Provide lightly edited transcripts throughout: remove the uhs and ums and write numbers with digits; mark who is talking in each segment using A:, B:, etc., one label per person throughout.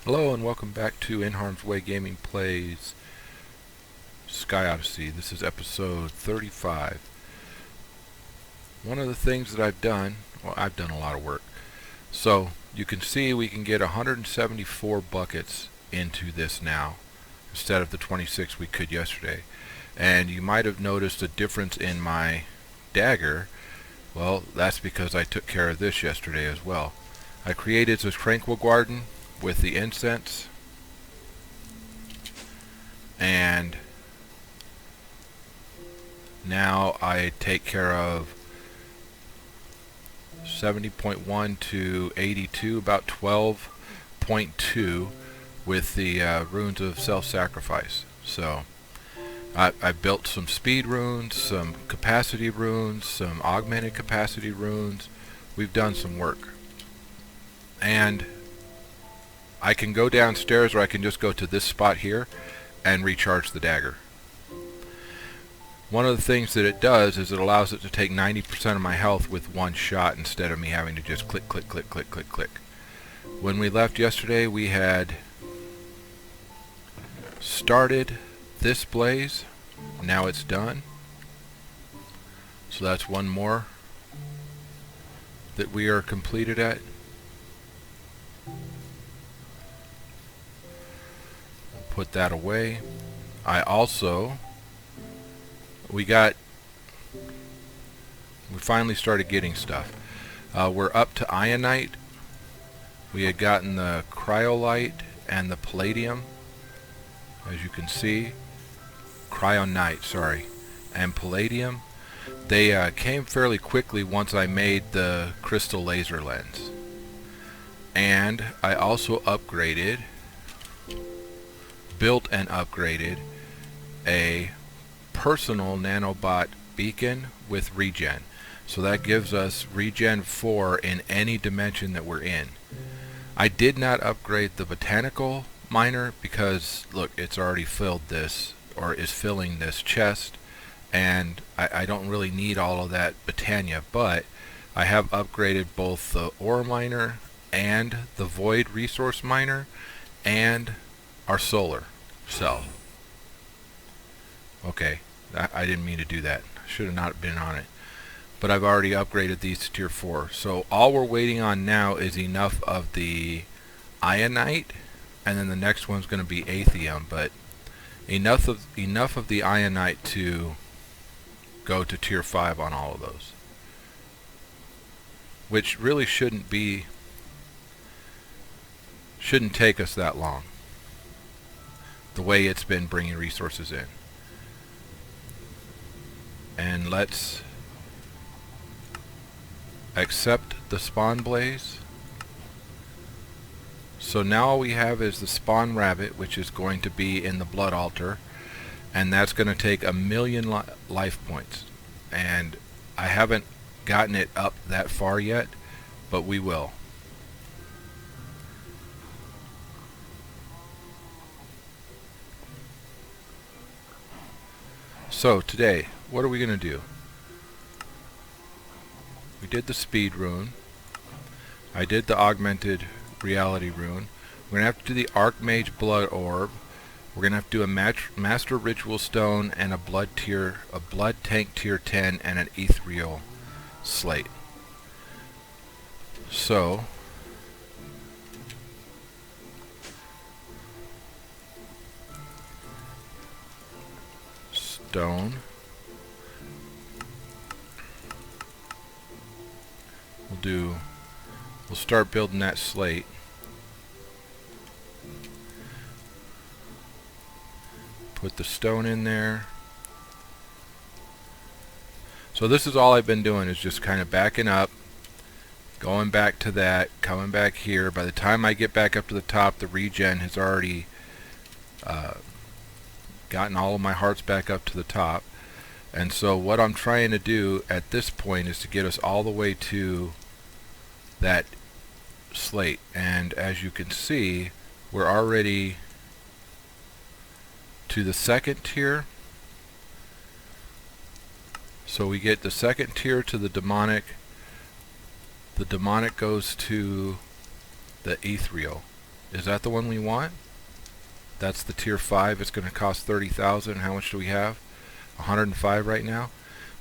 A: Hello and welcome back to NHarmzWay Gaming Plays Sky Odyssey. This is episode 35. One of the things that I've done a lot of work. So you can see we can get 174 buckets into this now instead of the 26 we could yesterday. And you might have noticed a difference in my dagger. Well, that's because I took care of this yesterday as well. I created this tranquil garden with the incense, and now I take care of 70.1 to 82, about 12.2 with the runes of self-sacrifice. So I built some speed runes, some capacity runes, some augmented capacity runes. We've done some work, and I can go downstairs, or I can just go to this spot here and recharge the dagger. One of the things that it does is it allows it to take 90% of my health with one shot instead of me having to just click, click, click, click, click, click. When we left yesterday, we had started this blaze. Now it's done. So that's one more that we are completed at. Put that away. We finally started getting stuff. We're up to ionite. We had gotten the cryolite and the palladium, as you can see. Cryonite, sorry, and palladium. They came fairly quickly once I made the crystal laser lens. And I also built and upgraded a personal nanobot beacon with regen. So that gives us regen 4 in any dimension that we're in. I did not upgrade the botanical miner because, look, it's already filled this, or is filling this chest, and I don't really need all of that botania, but I have upgraded both the ore miner and the void resource miner and our solar cell. Okay, I didn't mean to do that. Should have not been on it. But I've already upgraded these to tier 4. So all we're waiting on now is enough of the ionite, and then the next one's going to be aethium, but enough of the ionite to go to tier 5 on all of those. Which really shouldn't take us that long, the way it's been bringing resources in. And let's accept the spawn blaze. So now all we have is the spawn rabbit, which is going to be in the blood altar, and that's going to take 1,000,000 life points. And I haven't gotten it up that far yet, but we will. So today, what are we going to do? We did the speed rune. I did the augmented reality rune. We're going to have to do the Archmage blood orb. We're going to have to do a master ritual stone and a blood tank tier 10 and an ethereal slate. So stone. We'll start building that slate. Put the stone in there. So this is all I've been doing, is just kind of backing up, going back to that, coming back here. By the time I get back up to the top, the regen has already gotten all of my hearts back up to the top. And so what I'm trying to do at this point is to get us all the way to that slate. And as you can see, we're already to the second tier. So we get the second tier to the demonic. The demonic goes to the ethereal. Is that the one we want? That's the tier 5. It's going to cost 30,000. How much do we have? 105 right now.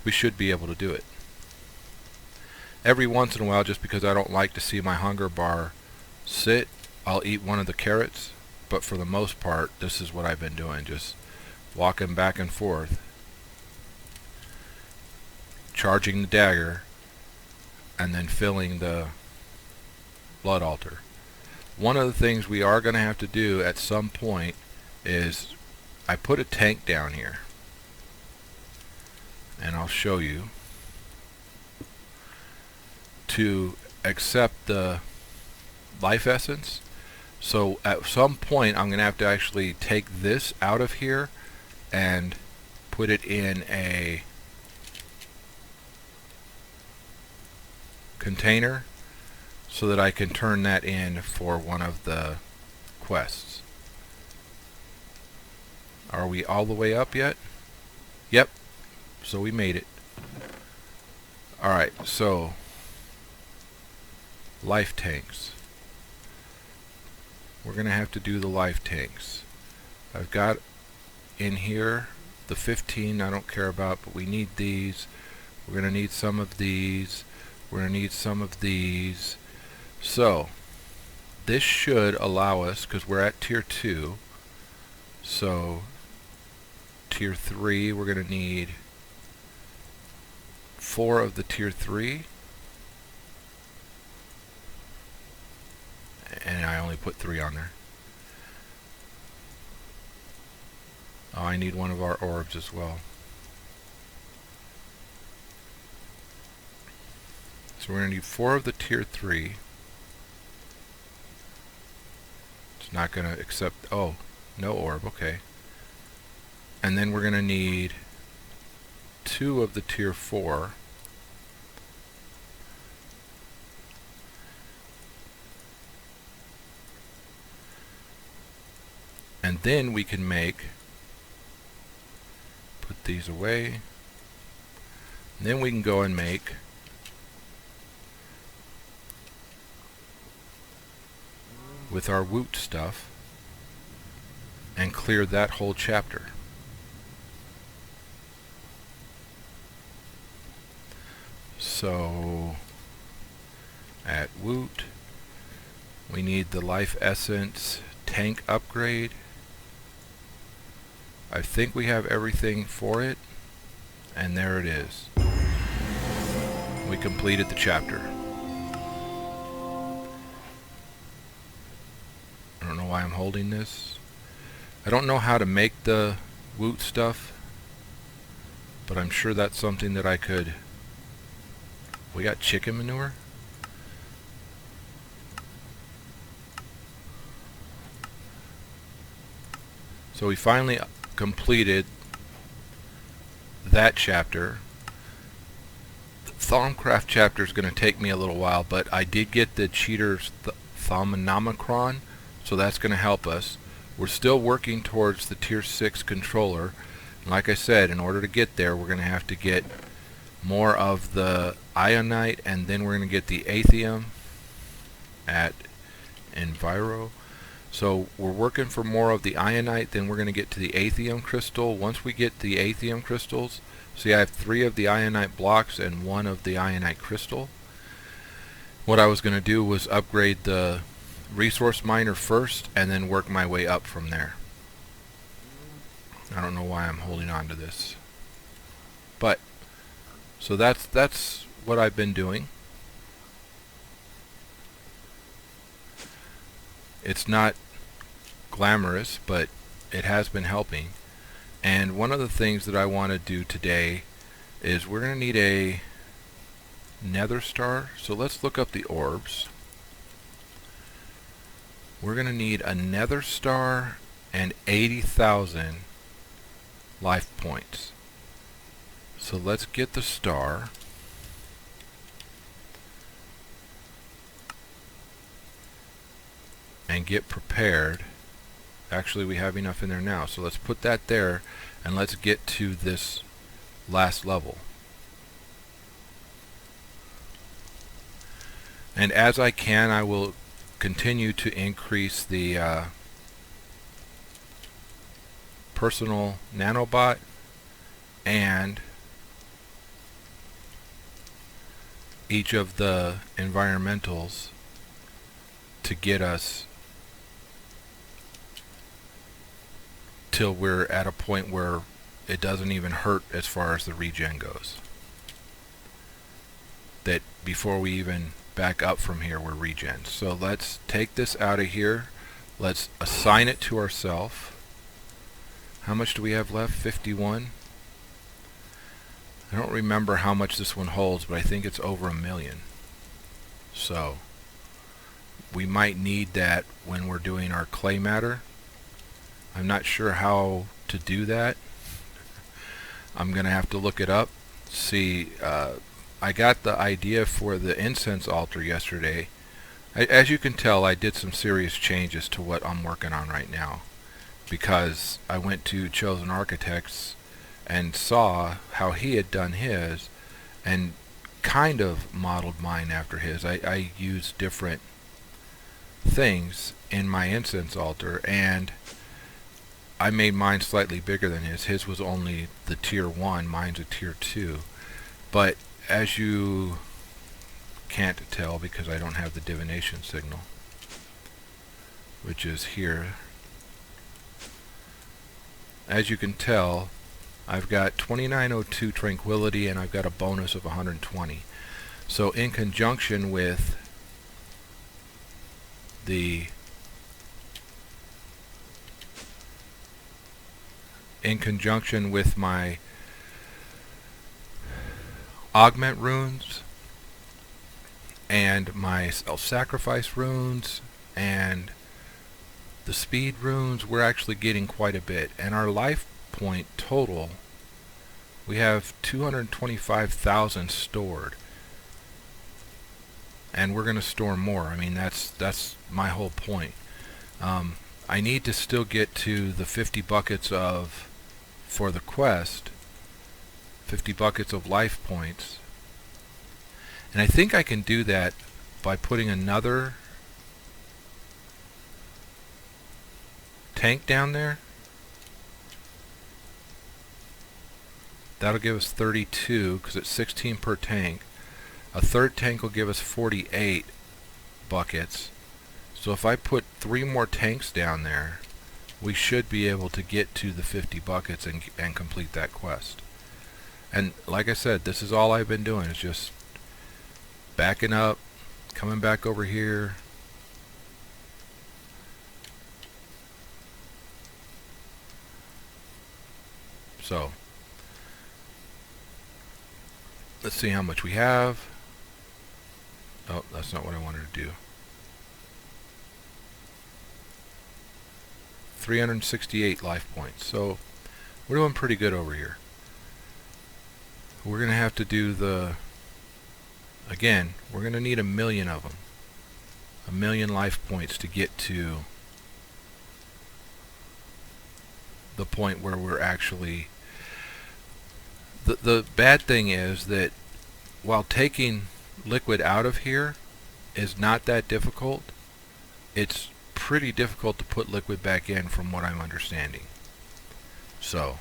A: We should be able to do it. Every once in a while, just because I don't like to see my hunger bar sit, I'll eat one of the carrots. But for the most part, this is what I've been doing. Just walking back and forth, charging the dagger, and then filling the blood altar. One of the things we are going to have to do at some point is I put a tank down here, and I'll show you, to accept the life essence. So at some point I'm going to have to actually take this out of here and put it in a container so that I can turn that in for one of the quests. Are we all the way up yet? Yep. So we made it. Alright, so life tanks. We're going to have to do the life tanks. I've got in here the 15 I don't care about, but we need these. We're going to need some of these. We're going to need some of these. So this should allow us, because we're at tier 2, so tier 3 we're going to need 4 of the tier 3, and I only put 3 on there. Oh, I need one of our orbs as well. So we're going to need 4 of the tier 3. It's not going to accept, oh, no orb, okay. And then we're going to need 2 of the tier 4. And then we can make, put these away, and then we can go and make with our woot stuff and clear that whole chapter. So at woot we need the life essence tank upgrade. I think we have everything for it, and there it is. We completed the chapter. I don't know why I'm holding this. I don't know how to make the woot stuff, but I'm sure that's something that I could. We got chicken manure? So we finally completed that chapter. The Thaumcraft chapter is going to take me a little while, but I did get the cheater's Thaumonomicron, so that's going to help us. We're still working towards the tier 6 controller. And like I said, in order to get there, we're going to have to get more of the Ionite, and then we're going to get the Aethium at Enviro. So we're working for more of the Ionite, then we're going to get to the Aethium crystal. Once we get the Aethium crystals, see I have 3 of the Ionite blocks and 1 of the Ionite crystal. What I was going to do was upgrade the resource miner first and then work my way up from there. I don't know why I'm holding on to this. But, so that's what I've been doing. It's not glamorous, but it has been helping. And one of the things that I want to do today is we're going to need a nether star. So let's look up the orbs. We're going to need a nether star and 80,000 life points. So let's get the star. And get prepared. Actually, we have enough in there now, so let's put that there and let's get to this last level. And as I can, I will continue to increase the personal nanobot and each of the environmentals to get us till we're at a point where it doesn't even hurt as far as the regen goes. That before we even back up from here, we're regen. So let's take this out of here. Let's assign it to ourselves. How much do we have left? 51. I don't remember how much this one holds, but I think it's over 1 million. So we might need that when we're doing our clay matter. I'm not sure how to do that. I'm gonna have to look it up. See, I got the idea for the incense altar yesterday. As you can tell, I did some serious changes to what I'm working on right now, because I went to Chosen Architects and saw how he had done his and kind of modeled mine after his. I used different things in my incense altar, and I made mine slightly bigger than his. His was only the tier 1, mine's a tier 2. But as you can't tell because I don't have the divination signal, which is here, as you can tell, I've got 2902 tranquility and I've got a bonus of 120. So in conjunction with the my augment runes and my self-sacrifice runes and the speed runes, we're actually getting quite a bit. And our life point total, we have 225,000 stored, and we're going to store more. I mean, that's my whole point. I need to still get to the 50 buckets of, for the quest, 50 buckets of life points, and I think I can do that by putting another tank down there. That'll give us 32 because it's 16 per tank. A third tank will give us 48 buckets. So if I put 3 more tanks down there, we should be able to get to the 50 buckets and complete that quest. And like I said, this is all I've been doing, is just backing up, coming back over here. So let's see how much we have. Oh, that's not what I wanted to do. 368 life points. So we're doing pretty good over here. We're going to have to do the, again, we're going to need 1 million of them. 1 million life points to get to the point where we're actually... The bad thing is that while taking liquid out of here is not that difficult, it's pretty difficult to put liquid back in from what I'm understanding. So,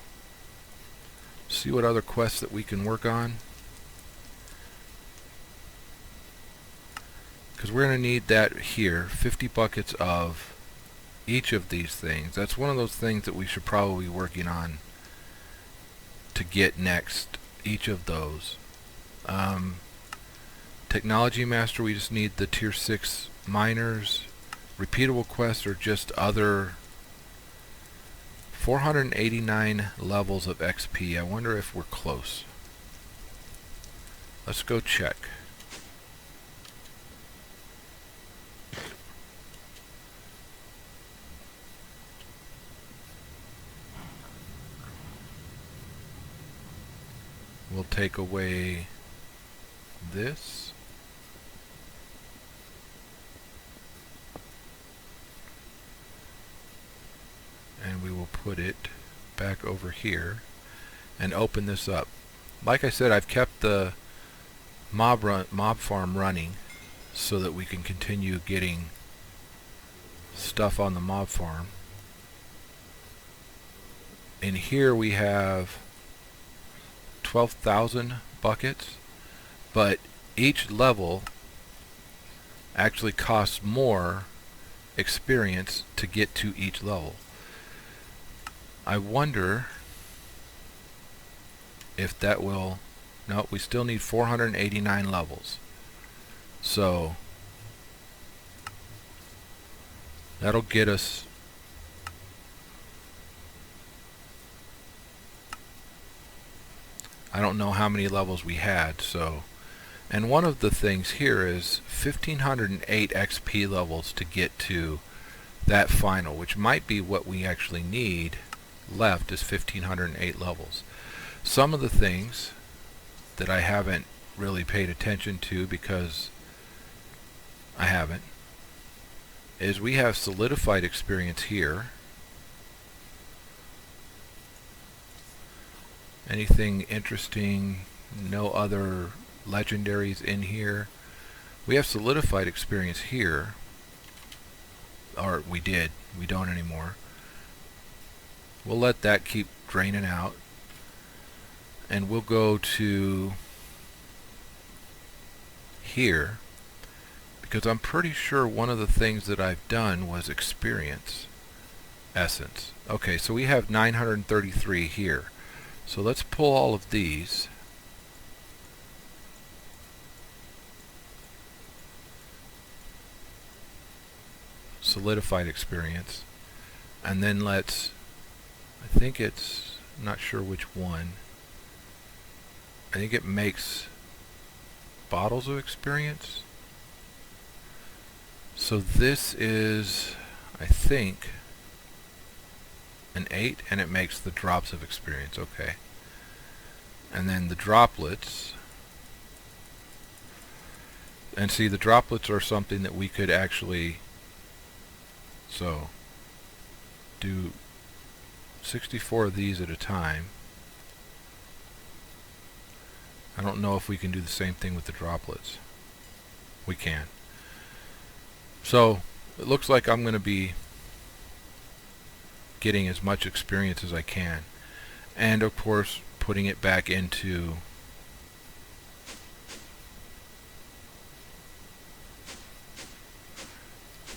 A: see what other quests that we can work on, because we're going to need that here, 50 buckets of each of these things. That's one of those things that we should probably be working on to get next, each of those. Technology Master, we just need the tier 6 miners. Repeatable quests are just other 489 levels of XP. I wonder if we're close. Let's go check. We'll take away this. And we will put it back over here and open this up. Like I said, I've kept the mob farm running so that we can continue getting stuff on the mob farm. In here we have 12,000 buckets, but each level actually costs more experience to get to each level. I wonder if that will... No, we still need 489 levels. So that'll get us... I don't know how many levels we had, so... And one of the things here is 1508 XP levels to get to that final, which might be what we actually need left, is 1508 levels. Some of the things that I haven't really paid attention to, because I haven't, is we have solidified experience here. Anything interesting? No other legendaries in here. We have solidified experience here, or we did. We don't anymore. We'll let that keep draining out, and we'll go to here, because I'm pretty sure one of the things that I've done was experience essence. Okay, so we have 933 here. So let's pull all of these. Solidified experience. And then let's... I think it's... I'm not sure which one. I think it makes bottles of experience. So this is, I think, an 8, and it makes the drops of experience. Okay. And then the droplets. And see, the droplets are something that we could actually... So, do 64 of these at a time. I don't know if we can do the same thing with the droplets. We can. So, it looks like I'm going to be getting as much experience as I can. And, of course, putting it back into...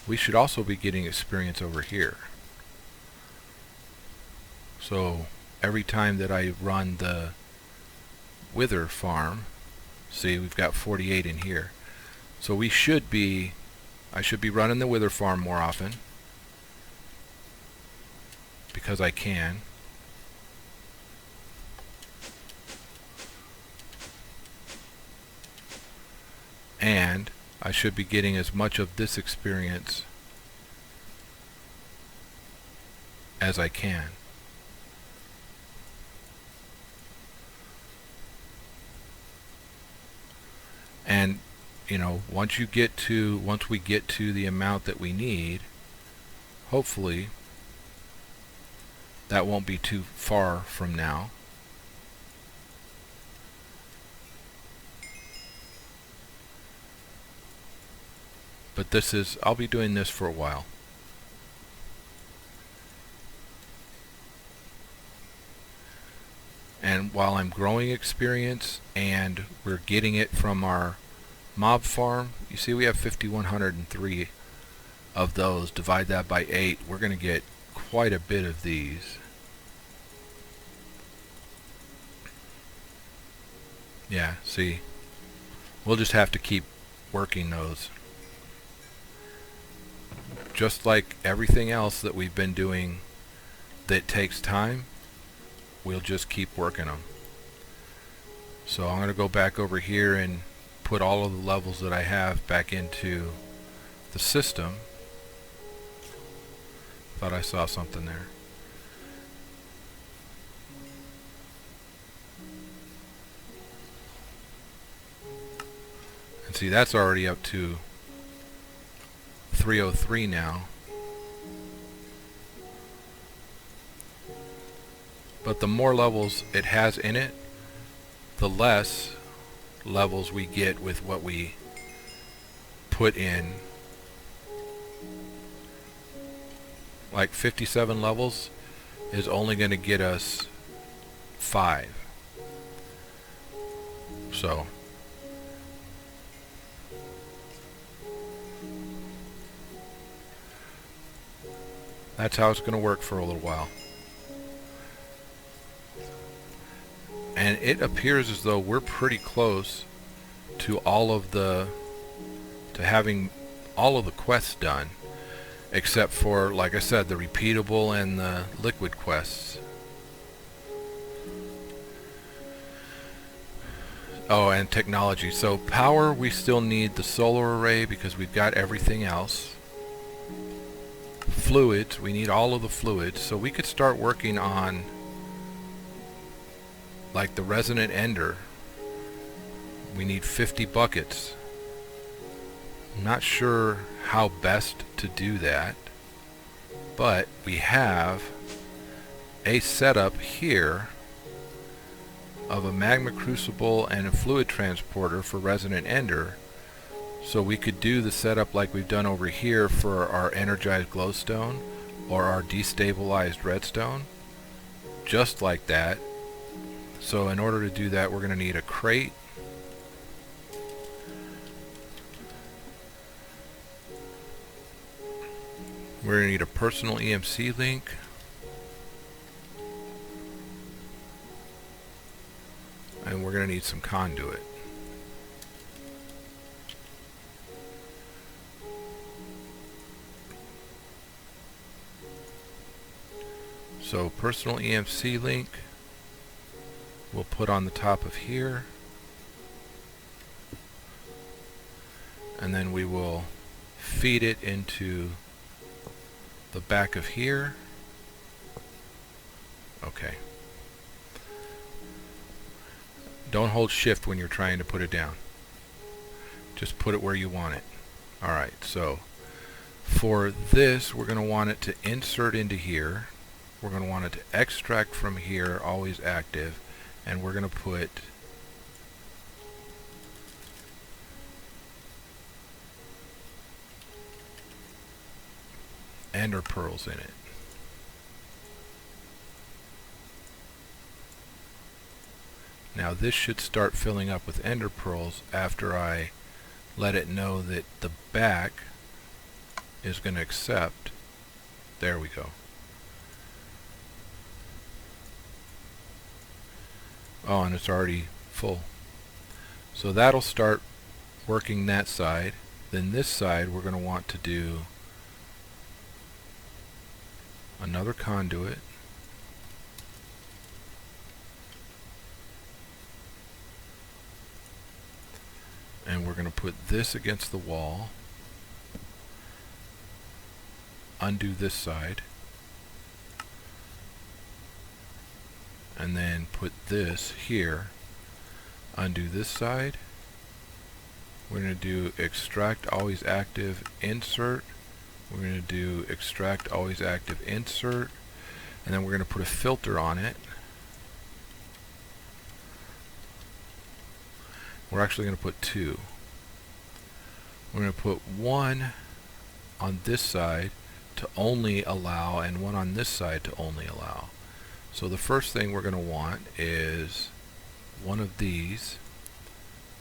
A: We should also be getting experience over here. So, every time that I run the Wither farm, see, we've got 48 in here. So we should be... I should be running the Wither farm more often, because I can. And I should be getting as much of this experience as I can. And you know, once we get to the amount that we need, hopefully that won't be too far from now. But this is, I'll be doing this for a while. And while I'm growing experience and we're getting it from our mob farm, you see we have 5,103 of those. Divide that by 8, we're going to get quite a bit of these. Yeah, see, we'll just have to keep working those. Just like everything else that we've been doing that takes time, we'll just keep working them. So I'm going to go back over here and put all of the levels that I have back into the system. Thought I saw something there. And see, that's already up to 303 now. But the more levels it has in it, the less levels we get with what we put in like 57 levels is only going to get us 5. So that's how it's going to work for a little while. And it appears as though we're pretty close to having all of the quests done, except for, like I said, the repeatable and the liquid quests. Oh, and technology. So power, we still need the solar array because we've got everything else. Fluids, we need all of the fluids, so we could start working on like the resonant ender. We need 50 buckets. I'm not sure how best to do that, but we have a setup here of a magma crucible and a fluid transporter for resonant ender. So we could do the setup like we've done over here for our energized glowstone or our destabilized redstone, just like that. So in order to do that, we're going to need a crate, we're going to need a personal EMC link, and we're going to need some conduit. So personal EMC link we'll put on the top of here, and then we will feed it into the back of here. Okay. Don't hold shift when you're trying to put it down. Just put it where you want it. Alright, so for this we're going to want it to insert into here. We're going to want it to extract from here, always active, and we're going to put ender pearls in it. Now this should start filling up with ender pearls after I let it know that the back is going to accept. There we go. Oh, and it's already full. So that'll start working that side. Then this side we're going to want to do another conduit. And we're going to put this against the wall. Undo this side. And then put this here, undo this side. We're going to do extract always active insert. We're going to do extract always active insert, and then we're going to put a filter on it. We're actually going to put 2. We're going to put 1 on this side to only allow and 1 on this side to only allow. So the first thing we're going to want is one of these,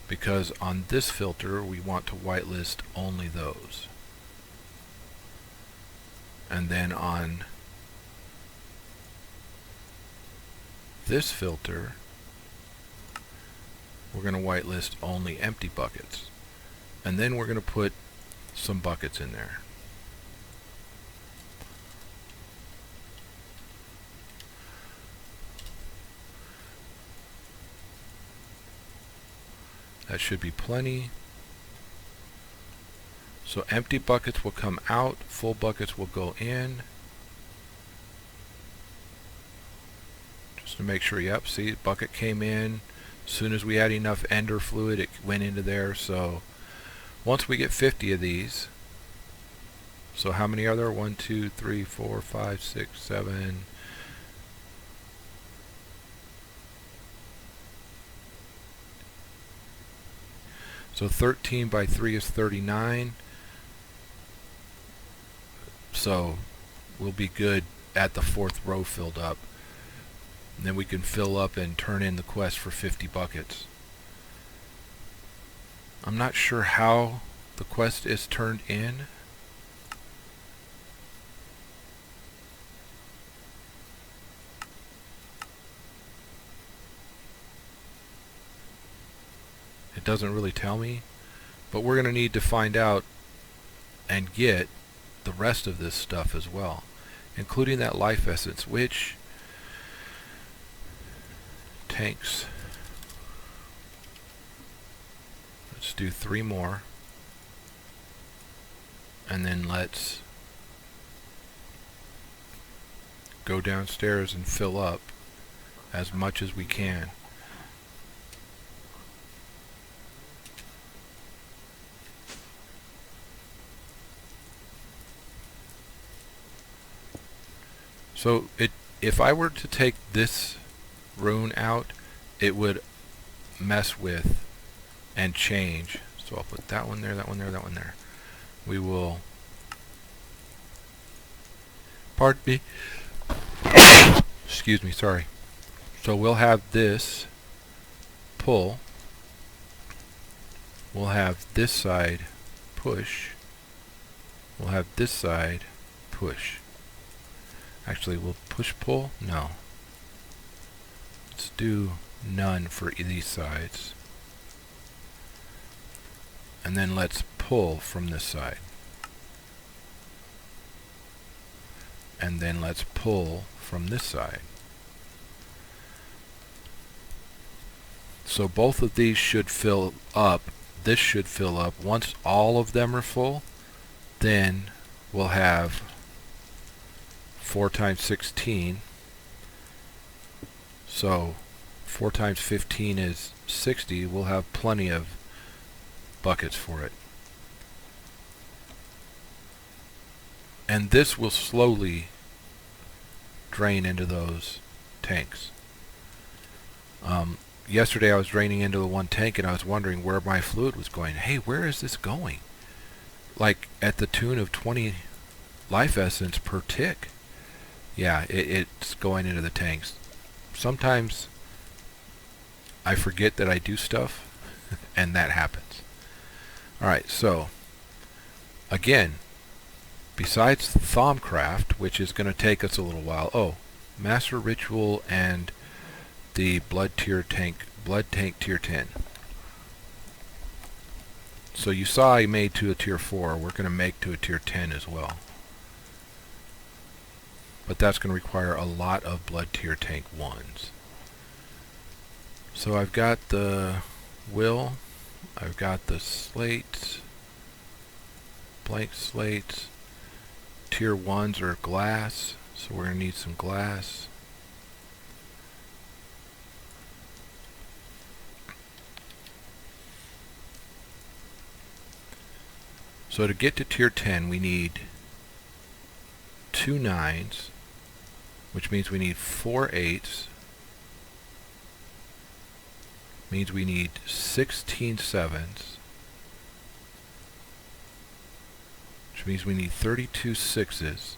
A: because on this filter we want to whitelist only those. And then on this filter we're going to whitelist only empty buckets. And then we're going to put some buckets in there. That should be plenty. So empty buckets will come out, full buckets will go in. Just to make sure, yep, see, bucket came in. As soon as we had enough ender fluid, it went into there. So once we get 50 of these, so how many are there? 1, 2, 3, 4, 5, 6, 7. So 13 by 3 is 39. So we'll be good at the 4th row filled up. And then we can fill up and turn in the quest for 50 buckets. I'm not sure how the quest is turned in. It doesn't really tell me, but we're going to need to find out and get the rest of this stuff as well, including that life essence, which tanks. Let's do 3 more, and then let's go downstairs and fill up as much as we can. So if I were to take this rune out, it would mess with and change. So I'll put that one there, that one there, that one there. We will, pardon me, excuse me, sorry. So we'll have this pull, we'll have this side push, we'll have this side push. Actually, we'll push pull? No. Let's do none for these sides. And then let's pull from this side. And then let's pull from this side. So both of these should fill up. This should fill up. Once all of them are full, then we'll have 4 times 16. So 4 times 15 is 60. We'll have plenty of buckets for it. And this will slowly drain into those tanks. Yesterday I was draining into the one tank and I was wondering where my fluid was going. Hey, where is this going? Like at the tune of 20 life essence per tick. Yeah, it's going into the tanks. Sometimes I forget that I do stuff and that happens. Alright, so again, besides Thaumcraft, which is going to take us a little while. Oh, Master Ritual and the Blood Tank Tier 10. So you saw I made to a Tier 4. We're going to make to a Tier 10 as well. But that's going to require a lot of Blood Tier Tank 1s. So I've got the will, I've got the slates, blank slates. Tier 1s are glass, so we're going to need some glass. So to get to Tier 10 we need 2 9s, which means we need 4 8s, means we need 16 7s, which means we need 32 6s.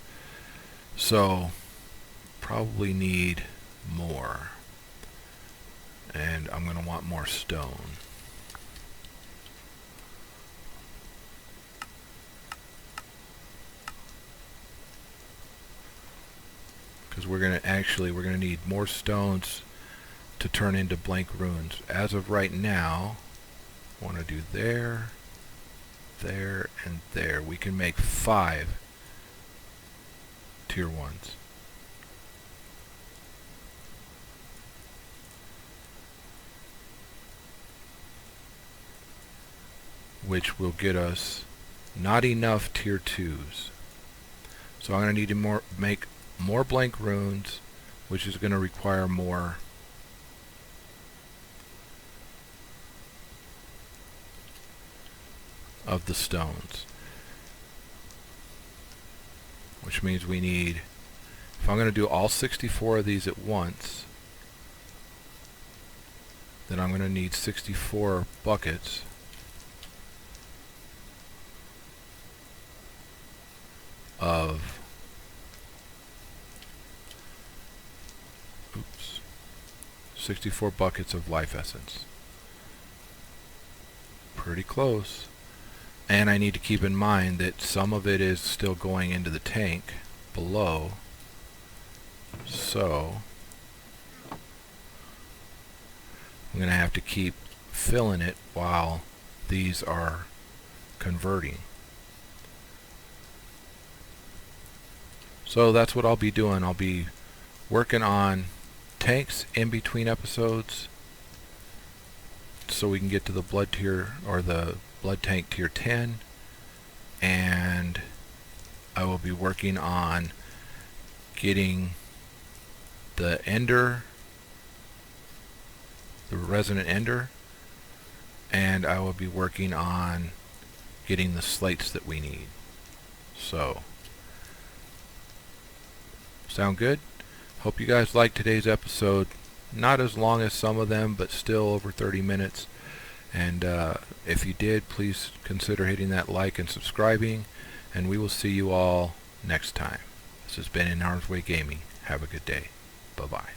A: So probably need more, and I'm going to want more stone. Because we're going to need more stones to turn into blank runes. As of right now, I want to do there, there, and there. We can make 5 Tier 1s. Which will get us not enough Tier 2s. So I'm going to need to make more blank runes, which is going to require more of the stones, which means we need, if I'm going to do all 64 of these at once, then I'm going to need 64 buckets of 64 buckets of life essence. Pretty close. And I need to keep in mind that some of it is still going into the tank below. So I'm going to have to keep filling it while these are converting. So that's what I'll be doing. I'll be working on tanks in between episodes so we can get to the blood tier, or the blood tank tier 10, and I will be working on getting the ender, the resonant ender, and I will be working on getting the slates that we need. So, sound good? Hope you guys liked today's episode. Not as long as some of them, but still over 30 minutes. And if you did, please consider hitting that like and subscribing, and we will see you all next time. This has been NHarmzWay Gaming. Have a good day. Bye-bye.